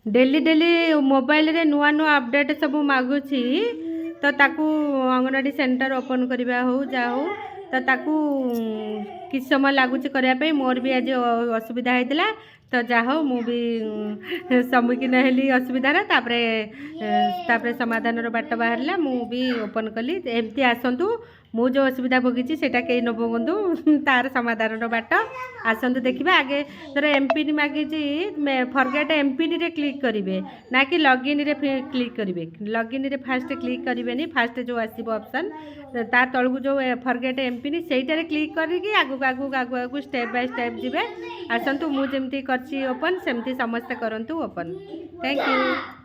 Daily daily mobile रे नुआ नुआ अपडेट सब मागुची तो ताकू अंगनवाड़ी सेंटर ओपन करवा हो जा हो तो ताकू किस समय लगुच करने मोर भी आज असुविधा होता तो जा हो मु भी सम्मुखीन हेली असुविधार तापरे समाधान बाट बाहर मु भी ओपन कली एमती आसतु मु जो असुविधा भोगी से कहीं न भोगतु तार समाधान बाट आसतु देखा आगे धर एमपिन मागी फरगेट एमपिन रे क्लिक करेंगे ना कि लॉगिन रे क्लिक करेंगे लॉगिन रे फास्ट क्लिक करेंगे फास्ट जो आसो ऑप्शन ता तलू जो फरगेट एमपिन से क्लिक करके आगू आगू आगू आगू स्टेप बाय स्टेप जी आसतु मुझे कर ओपन सेमती समस्ते करूँ ओपन थैंक यू।